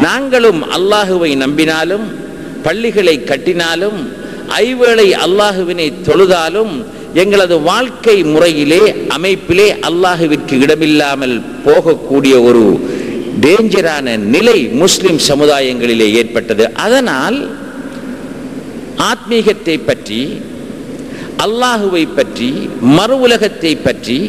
நாங்களும் அல்லாஹுவை நம்பினாலும், பள்ளிகளை கட்டினாலும், ஐவேளை அல்லாஹுவினை தொழுதாலும், எங்களது வாழ்க்கை முறையிலே அமைப்பிலே அல்லாஹுவிற்கு இடமில்லாமல் போகக்கூடிய ஒரு டேஞ்சரான நிலை முஸ்லிம் சமுதாயங்களிலே ஏற்பட்டது. அதனால் ஆத்மீகத்தை பற்றி, அல்லாஹுவை பற்றி, மறு உலகத்தை பற்றி,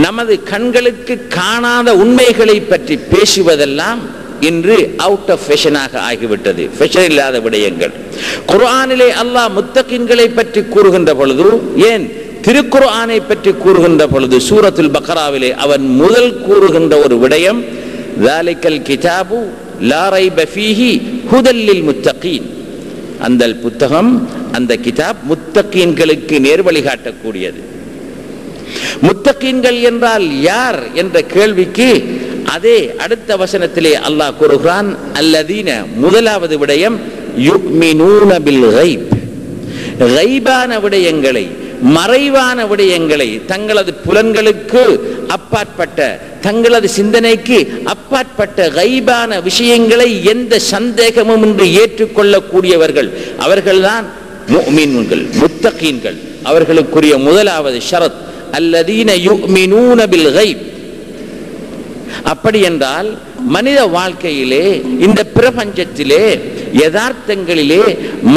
நமது கண்களுக்கு காணாத உண்மைகளை பற்றி பேசுவதெல்லாம் இன்று அவுட் ஆஃப் ஃபேஷனாக ஆகிவிட்டது. ஃபேஷன் இல்லாத விடயங்கள். குர்ஆனிலே அல்லாஹ் முத்தகின்களை பற்றி கூறுகின்ற பொழுது, ஏன் திருக்குர்ஆனை பற்றி கூறுகின்ற பொழுது சூரத்துல் பக்ராவிலே அவன் முதல் கூறுகின்ற ஒரு விடயம், ذَلِكَ الْكِتَابُ لَا رَيْبَ فِيهِ هُدًى لِلْمُتَّقِينَ. அந்த புத்தகம், அந்த கிதாப் முத்தகீன்களுக்கு நேர்வழி காட்டக்கூடியது. முத்தகீன்கள் என்றால் யார் என்ற கேள்விக்கு அதே அடுத்த வசனத்திலே அல்லாஹ் கூறுகிறான், அல்லதீன, முதலாவது விடயம், யுக்மினூன பில் கைப், கைபான விடயங்களை, மறைவான விடயங்களை, தங்களது புலன்களுக்கு அப்பாற்பட்ட, தங்களது சிந்தனைக்கு அப்பாற்பட்ட கைபான விஷயங்களை எந்த சந்தேகமும் இன்றி ஏற்றுக்கொள்ளக்கூடியவர்கள் அவர்கள்தான் முஃமினூன்கள், முத்தகீன்கள். அவர்களுக்குரிய முதலாவது ஷரத் அல்லதீன யுக்மினூன பில் கைப். அப்படி என்றால் மனித வாழ்க்கையிலே, இந்த பிரபஞ்சத்திலே, யதார்த்தங்களிலே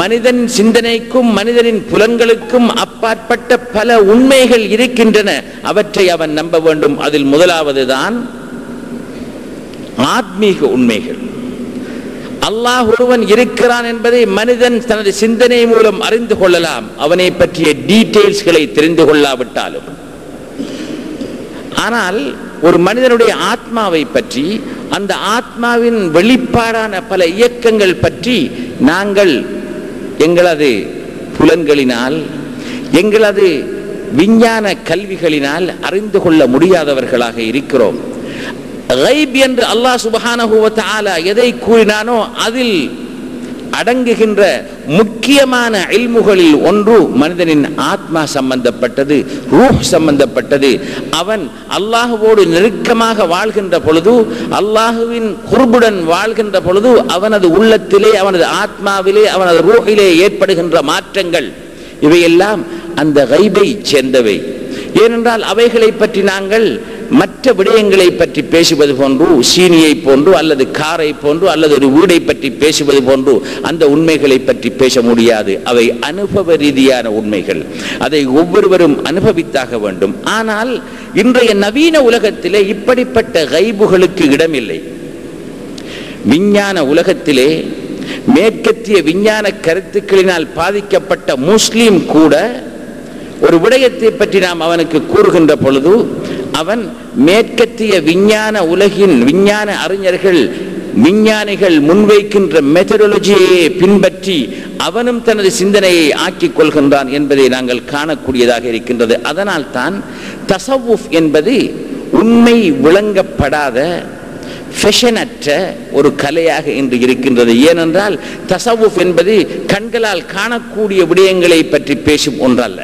மனிதன் சிந்தனைக்கும் மனிதனின் புலன்களுக்கும் அப்பாற்பட்ட பல உண்மைகள் இருக்கின்றன. அவற்றை அவன் நம்ப வேண்டும். அதில் முதலாவது தான் ஆத்மீக உண்மைகள். அல்லாஹ் ஒருவன் இருக்கிறான் என்பதை மனிதன் தனது சிந்தனை மூலம் அறிந்து கொள்ளலாம், அவனை பற்றிய டீடைல்ஸ்களை தெரிந்து கொள்ளாவிட்டாலும். ஆனால் ஒரு மனிதனுடைய ஆத்மாவை பற்றி, அந்த ஆத்மாவின் வெளிப்பாடான பல இயக்கங்கள் பற்றி நாங்கள் எங்களது புலன்களினால், எங்களது விஞ்ஞான கல்விகளினால் அறிந்து கொள்ள முடியாதவர்களாக இருக்கிறோம். கைப் என்று அல்லாஹ் சுப்ஹானஹு வ தஆலா எதை கூறினானோ அதில் அடங்குகின்ற முக்கியமான இல்முகளில் ஒன்று மனிதனின் ஆத்மா சம்பந்தப்பட்டது, ரூஹ் சம்பந்தப்பட்டது. அவன் அல்லாஹுவோடு நெருக்கமாக வாழ்கின்ற பொழுது, அல்லாஹுவின் குர்புடன் வாழ்கின்ற பொழுது அவனது உள்ளத்திலே, அவனது ஆத்மாவிலே, அவனது ரூஹிலே ஏற்படுகின்ற மாற்றங்கள் இவையெல்லாம் அந்த கைபை சேர்ந்தவை. ஏனென்றால் அவைகளை பற்றி நாங்கள் மற்ற விடயங்களை பற்றி பேசுவது போன்று, சீனியை போன்று அல்லது காரை போன்று அல்லது ஒரு வீடை பற்றி பேசுவது போன்று அந்த உண்மைகளை பற்றி பேச முடியாது. அவை அனுபவ ரீதியான உண்மைகள். அதை ஒவ்வொருவரும் அனுபவித்தாக வேண்டும். ஆனால் இன்றைய நவீன உலகத்திலே இப்படிப்பட்ட கைபுகளுக்கு இடமில்லை. விஞ்ஞான உலகத்திலே மேற்கத்திய விஞ்ஞான கருத்துக்களினால் பாதிக்கப்பட்ட முஸ்லீம் கூட ஒரு விடயத்தை பற்றி நாம் அவனுக்கு கூறுகின்ற பொழுது, அவன் மேற்கத்திய விஞ்ஞான உலகின் விஞ்ஞான அறிஞர்கள், விஞ்ஞானிகள் முன்வைக்கின்ற மெத்தடாலஜியை பின்பற்றி அவனும் தனது சிந்தனையை ஆக்கிக் கொள்கின்றான் என்பதை நாங்கள் காணக்கூடியதாக இருக்கின்றது. அதனால் தான் தஸவ்வுஃப் என்பது உண்மை விளங்கப்படாத, ஃபேஷனற்ற ஒரு கலையாக இன்று இருக்கின்றது. ஏனென்றால் தஸவ்வுஃப் என்பது கண்களால் காணக்கூடிய விடயங்களை பற்றி பேசும் ஒன்றல்ல.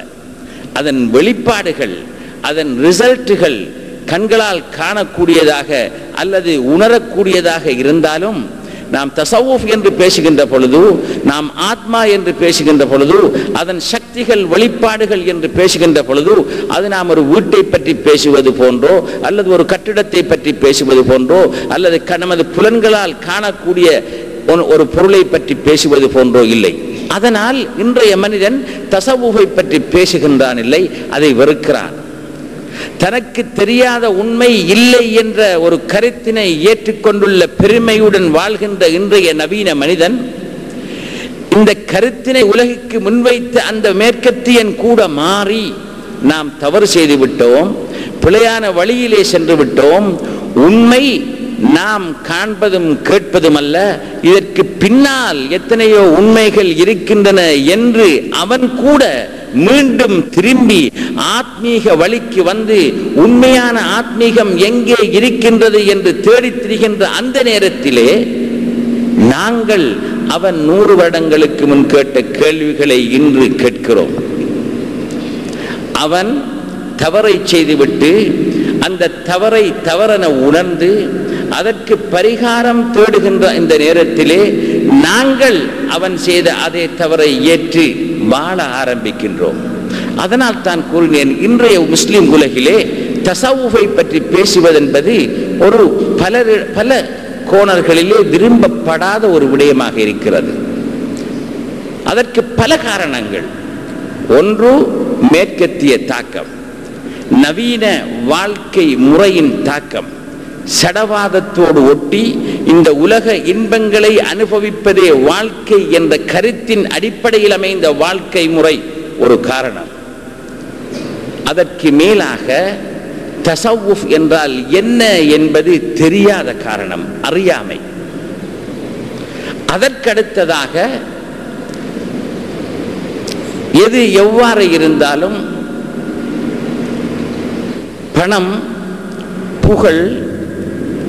அதன் வெளிப்பாடுகள், அதன் ரிசல்ட்டுகள் கண்களால் காணக்கூடியதாக அல்லது உணரக்கூடியதாக இருந்தாலும், நாம் தஸவ்வுஃப் என்று பேசுகின்ற பொழுது, நாம் ஆத்மா என்று பேசுகின்ற பொழுது, அதன் சக்திகள், வெளிப்பாடுகள் என்று பேசுகின்ற பொழுது, அது நாம் ஒரு வீட்டை பற்றி பேசுவது போன்றோ அல்லது ஒரு கட்டிடத்தை பற்றி பேசுவது போன்றோ அல்லது நமது புலன்களால் காணக்கூடிய ஒரு பொருளை பற்றி பேசுவது போன்றோ இல்லை. அதனால் இன்றைய மனிதன் தஸவ்வுஃபை பற்றி பேசுகின்றான் இல்லை, அதை வெறுக்கிறான். தனக்கு தெரியாத உண்மை இல்லை என்ற ஒரு கருத்தினை ஏற்றுக்கொண்டுள்ள பெருமையுடன் வாழ்கின்ற இன்றைய நவீன மனிதன் இந்த கருத்தினை உலகிற்கு முன்வைத்த அந்த மேற்கத்தியன் கூட மாறி, நாம் தவறு செய்து விட்டோம், பிழையான வழியிலே சென்று விட்டோம், உண்மை நாம் காண்பதும் கேட்பதும் அல்ல, இதற்கு பின்னால் எத்தனையோ உண்மைகள் இருக்கின்றன என்று அவன் கூட மீண்டும் திரும்பி ஆத்மீக வழிக்கு வந்து உண்மையான ஆத்மீகம் எங்கே இருக்கின்றது என்று தேடித் திரிகின்ற அந்த நேரத்திலே நாங்கள் அவன் 100 வருடங்களுக்கு முன் கேட்ட கேள்விகளை இன்று கேட்கிறோம். அவன் தவறை செய்துவிட்டு அந்த தவறை தவறென உணர்ந்து அதற்கு பரிகாரம் தேடுகின்ற இந்த நேரத்திலே நாங்கள் அவன் செய்த அதே தவறை ஏற்று வாழ ஆரம்பிக்கின்றோம். அதனால் தான் கூறினேன், இன்றைய முஸ்லிம் உலகிலே தஸவ்வுஃபை பற்றி பேசுவதென்பது ஒரு பல கோணர்களிலே விரும்பப்படாத ஒரு விடயமாக இருக்கிறது. அதற்கு பல காரணங்கள். ஒன்று, மேற்கத்திய தாக்கம், நவீன வாழ்க்கை முறையின் தாக்கம், சடவாதத்தோடு ஒட்டி இந்த உலக இன்பங்களை அனுபவிப்பதே வாழ்க்கை என்ற கருத்தின் அடிப்படையில் அமைந்த வாழ்க்கை முறை ஒரு காரணம். அதற்கு மேலாக தஸவ்வுஃப் என்றால் என்ன என்பது தெரியாத காரணம், அறியாமை. அதற்கடுத்ததாக எது எவ்வாறு இருந்தாலும் பணம், புகழ்,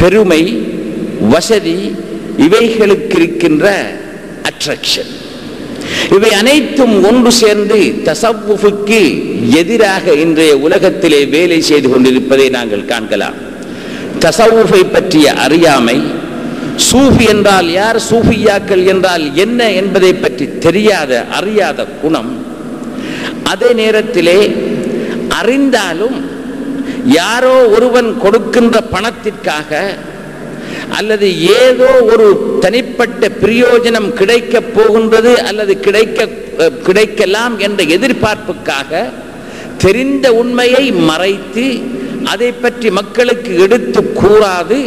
பெருமை, வசதி இவைகளுக்கு இருக்கின்ற அட்ராக்ஷன், இவை அனைத்தும் ஒன்று சேர்ந்து தஸவ்வுஃபுக்கு எதிராக இன்றைய உலகத்திலே வேலை செய்து கொண்டிருப்பதை நாங்கள் காண்கலாம். தஸவ்வுஃபை பற்றிய அறியாமை, சூஃபி என்றால் யார், சூஃபியாக்கள் என்றால் என்ன என்பதை பற்றி தெரியாத அறியாத குணம், அதே நேரத்திலே அறிந்தாலும் யாரோ ஒருவன் கொடுக்கின்ற பணத்திற்காக அல்லது ஏதோ ஒரு தனிப்பட்ட பிரயோஜனம் கிடைக்கப் போகின்றது அல்லது கிடைக்கலாம் என்ற எதிர்பார்ப்புக்காக தெரிந்த உண்மையை மறைத்து அதை பற்றி மக்களுக்கு எடுத்து கூறாது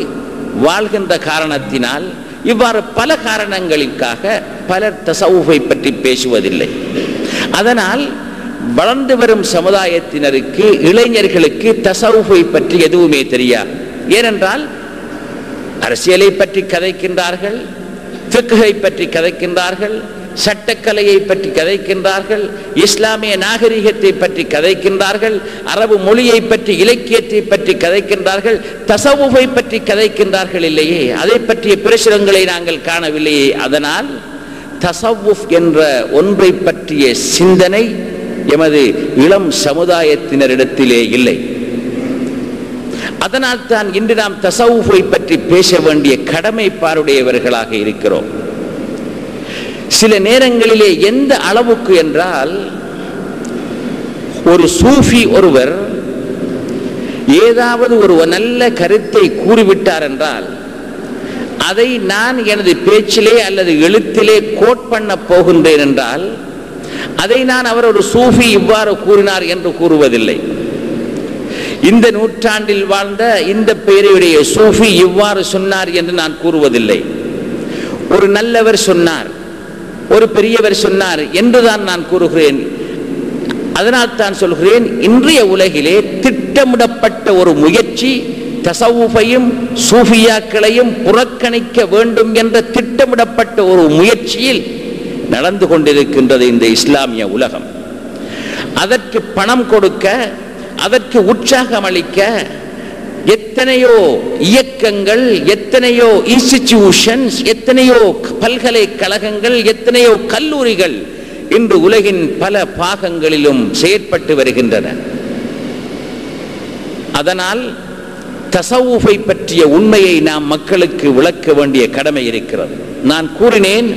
வாழ்கின்ற காரணத்தினால் இவ்வாறு பல காரணங்களுக்காக பலர் தஸவ்வுஃபை பற்றி பேசுவதில்லை. அதனால் வளர்ந்து வரும் சமுதாயத்தினருக்கு, இளைஞர்களுக்கு தஸவ்வுஃபை பற்றி எதுவுமே தெரியாது. ஏனென்றால் அரசியலை பற்றி கதைக்கின்றார்கள், ஃபிக்ஹை பற்றி கதைக்கின்றார்கள், சட்டக்கலையை பற்றி கதைக்கின்றார்கள், இஸ்லாமிய நாகரிகத்தை பற்றி கதைக்கின்றார்கள், அரபு மொழியை பற்றி, இலக்கியத்தை பற்றி கதைக்கின்றார்கள், தஸவ்வுஃபை பற்றி கதைக்கின்றார்கள் இல்லையே, அதை பற்றிய பிரசுரங்களை நாங்கள் காணவில்லையே. அதனால் தஸவ்வுஃப் என்ற ஒன்றை பற்றிய சிந்தனை எமது இளம் சமுதாயத்தினரிடத்திலே இல்லை. அதனால் தான் இன்று நாம் தஸவ்வுஃபை பற்றி பேச வேண்டிய கடமைப்பாடுடையவர்களாக இருக்கிறோம். சில நேரங்களிலே எந்த அளவுக்கு என்றால், ஒரு சூஃபி ஒருவர் ஏதாவது ஒரு நல்ல கருத்தை கூறிவிட்டார் என்றால் அதை நான் எனது பேச்சிலே அல்லது எழுத்திலே கோட் பண்ண போகின்றேன் என்றால் அதை நான் அவர் ஒரு சூஃபி இவ்வாறு கூறினார் என்று கூறுவதில்லை. இந்த நூற்றாண்டில் வாழ்ந்த இந்த பெயருடைய சூஃபி இவ்வாறு சொன்னார் என்று நான் கூறுவதில்லை. ஒரு நல்லவர் சொன்னார், ஒரு பெரியவர் சொன்னார் என்றுதான் நான் கூறுகிறேன். அதனால் தான் சொல்கிறேன், இன்றைய உலகிலே திட்டமிடப்பட்ட ஒரு முயற்சி தஸவ்வுஃபையும் சூஃபியாக்களையும் புறக்கணிக்க வேண்டும் என்ற திட்டமிடப்பட்ட ஒரு முயற்சியில் நடந்து கொண்டிருக்கின்றது இந்த இஸ்லாமிய உலகம். அதற்கு பணம் கொடுக்க, அதற்கு உற்சாகம் அளிக்க எத்தனையோ இயக்கங்கள், எத்தனையோ இன்ஸ்டிடியூஷன்ஸ், எத்தனையோ பல்கலைக்கழகங்கள், எத்தனையோ கல்லூரிகள் இன்று உலகின் பல பாகங்களிலும் செயற்பட்டு வருகின்றன. அதனால் தஸவ்வுஃபை பற்றிய உண்மையை நாம் மக்களுக்கு விளக்க வேண்டிய கடமை இருக்கிறது. நான் கூறினேன்,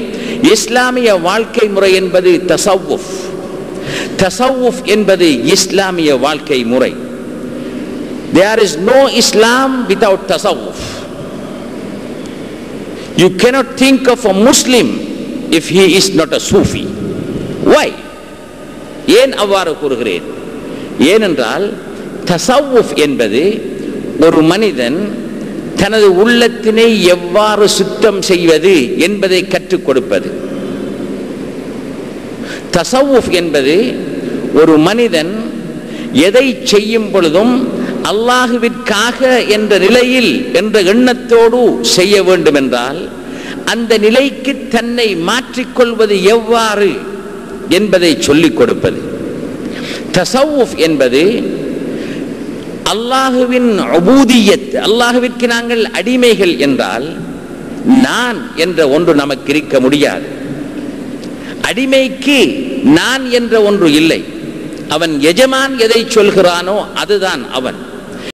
இஸ்லாமிய வாழ்க்கை முறை என்பது தஸவ்வுஃப். தஸவ்வுஃப் என்பது இஸ்லாமிய வாழ்க்கை முறை. There is no Islam without tasawwuf. You cannot think of a Muslim if he is not a Sufi. Why? ஏன் அவ்வாறு கூறுகிறேன்? ஏனென்றால் தஸவ்வுஃப் என்பது ஒரு மனிதன் தனது உள்ளத்தினை எவ்வாறு சுத்தம் செய்வது என்பதை கற்றுக் கொடுப்பது. தஸவ்வுஃப் என்பது ஒரு மனிதன் எதை செய்யும் பொழுதும் அல்லாஹுவிற்காக என்ற நிலையில், என்ற எண்ணத்தோடு செய்ய வேண்டும் என்றால் அந்த நிலைக்கு தன்னை மாற்றிக்கொள்வது எவ்வாறு என்பதை சொல்லிக் கொடுப்பது. தஸவ்வுஃப் என்பது அல்லாஹுவின் உபூதியத், அல்லாஹுவிற்கு நாங்கள் அடிமைகள் என்றால் நான் என்ற ஒன்று நமக்கு இருக்க முடியாது. அடிமைக்கு நான் என்ற ஒன்று இல்லை. அவன் எஜமான் எதை சொல்கிறானோ அதுதான் அவன்.